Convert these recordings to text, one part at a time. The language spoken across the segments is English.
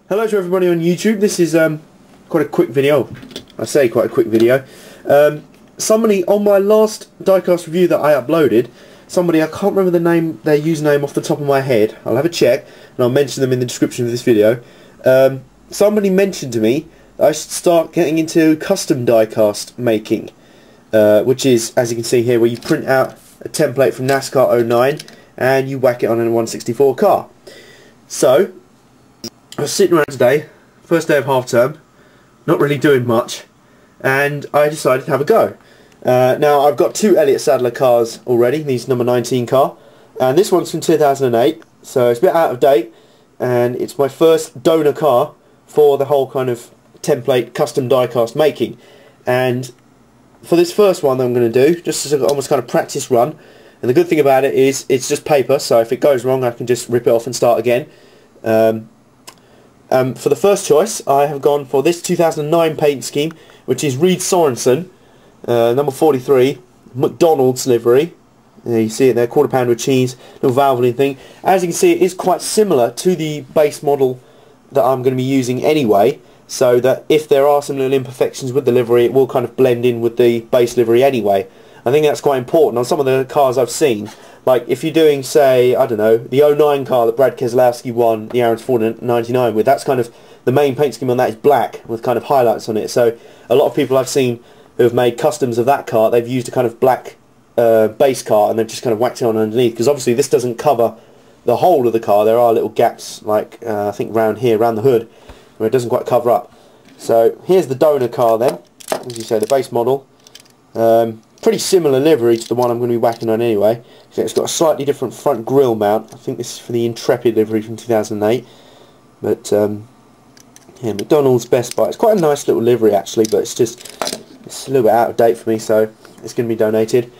Hello to everybody on YouTube. This is quite a quick video. I say quite a quick video. Somebody on my last Diecast review that I uploaded, somebody, I can't remember the name, their username off the top of my head. I'll have a check and I'll mention them in the description of this video. Somebody mentioned to me that I should start getting into custom diecast making, which is, as you can see here, where you print out a template from NASCAR 09 and you whack it on a 164 car. So I was sitting around today, first day of half term, not really doing much, and I decided to have a go. Now I've got two Elliott Sadler cars already, these number 19 car, and this one's from 2008, so it's a bit out of date, and it's my first donor car for the whole kind of template custom diecast making. And for this first one that I'm going to do, just as a almost kind of practice run, and the good thing about it is it's just paper, so if it goes wrong I can just rip it off and start again. For the first choice, I have gone for this 2009 paint scheme, which is Reed Sorenson, number 43, McDonald's livery. You see it there, quarter pounder with cheese, little valvoline thing. As you can see, it is quite similar to the base model that I'm going to be using anyway, so that if there are some little imperfections with the livery, it will kind of blend in with the base livery anyway. I think that's quite important on some of the cars I've seen. Like if you're doing, say, I don't know, the 09 car that Brad Keselowski won the Aaron's 499 with, that's kind of, the main paint scheme on that is black with kind of highlights on it. So a lot of people I've seen who have made customs of that car, they've used a kind of black base car and they've just kind of whacked it on underneath, because obviously this doesn't cover the whole of the car. There are little gaps, like I think round here, around the hood, where it doesn't quite cover up. So here's the donor car then, as you say, the base model. Pretty similar livery to the one I'm going to be whacking on anyway. So it's got a slightly different front grille mount. I think this is for the Intrepid livery from 2008. But yeah, McDonald's Best Buy. It's quite a nice little livery actually, but it's a little bit out of date for me, so it's going to be donated.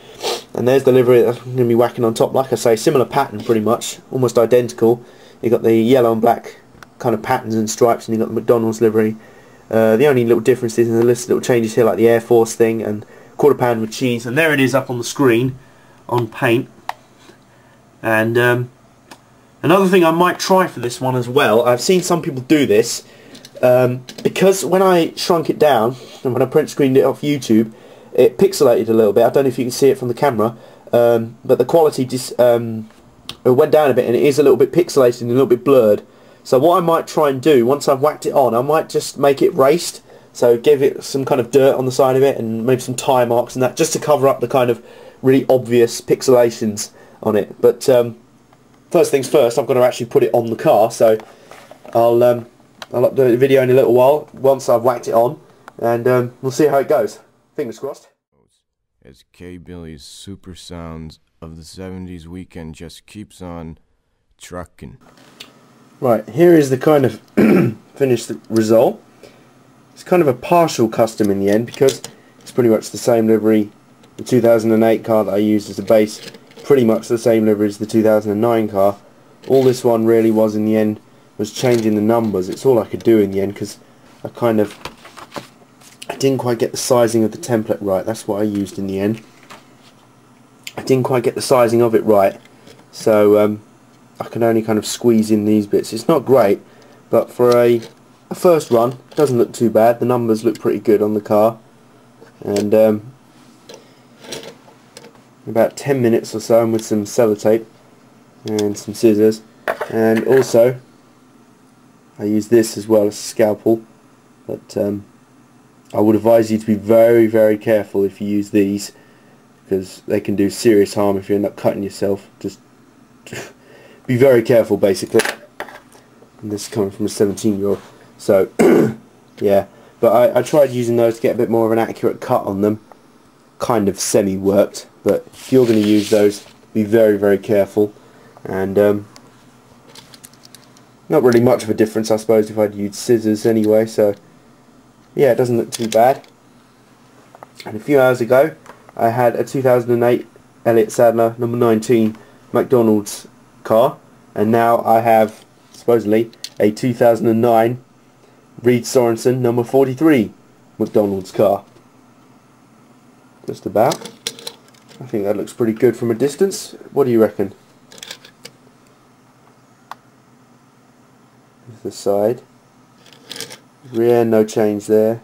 And there's the livery that I'm going to be whacking on top. Like I say, similar pattern pretty much, almost identical. You've got the yellow and black kind of patterns and stripes, and you've got the McDonald's livery. The only little difference is in the list, little changes here, like the Air Force thing and quarter pound with cheese, and there it is up on the screen on paint. And another thing I might try for this one as well, I've seen some people do this, because when I shrunk it down and when I print screened it off YouTube, it pixelated a little bit. I don't know if you can see it from the camera, but the quality just went down a bit and it is a little bit pixelated and a little bit blurred. So what I might try and do, once I've whacked it on, I might just make it raced. So give it some kind of dirt on the side of it and maybe some tire marks and that, just to cover up the kind of really obvious pixelations on it. But first things first, I've got to actually put it on the car, so I'll upload the video in a little while once I've whacked it on, and we'll see how it goes. Fingers crossed. As K-Billy's super sounds of the 70s weekend just keeps on trucking. Right, here is the kind of finished result. It's kind of a partial custom in the end, because it's pretty much the same livery. The 2008 car that I used as a base, pretty much the same livery as the 2009 car. All this one really was in the end was changing the numbers. It's all I could do in the end, because I didn't quite get the sizing of the template right. That's what I used in the end. I didn't quite get the sizing of it right, so I can only kind of squeeze in these bits. It's not great, but for a first run, it doesn't look too bad. The numbers look pretty good on the car, and about 10 minutes or so, and with some sellotape and some scissors, and also I use this as well as a scalpel, but I would advise you to be very, very careful if you use these, because they can do serious harm if you end up cutting yourself. Just be very careful, basically. And this is coming from a 17-year-old. So, yeah, but I tried using those to get a bit more of an accurate cut on them. Kind of semi-worked, but if you're going to use those, be very, very careful. And not really much of a difference, I suppose, if I'd used scissors anyway, so yeah, it doesn't look too bad. And a few hours ago, I had a 2008 Elliott Sadler number 19 McDonald's car, and now I have, supposedly, a 2009 Reed Sorenson number 43 McDonald's car. Just about. I think that looks pretty good from a distance. What do you reckon? the side. Rear, no change there.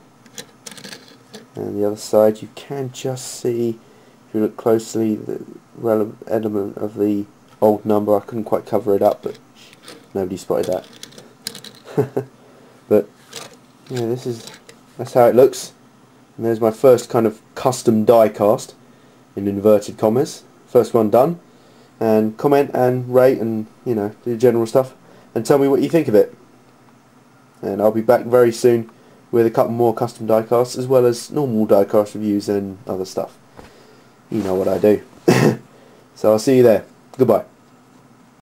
And the other side, you can just see, if you look closely, the relevant element of the old number. I couldn't quite cover it up, but nobody spotted that. But yeah, that's how it looks. And there's my first kind of custom die cast, in inverted commas. First one done. And comment and rate and, you know, do general stuff. And tell me what you think of it. And I'll be back very soon with a couple more custom diecasts, as well as normal diecast reviews and other stuff. You know what I do. So I'll see you there. Goodbye.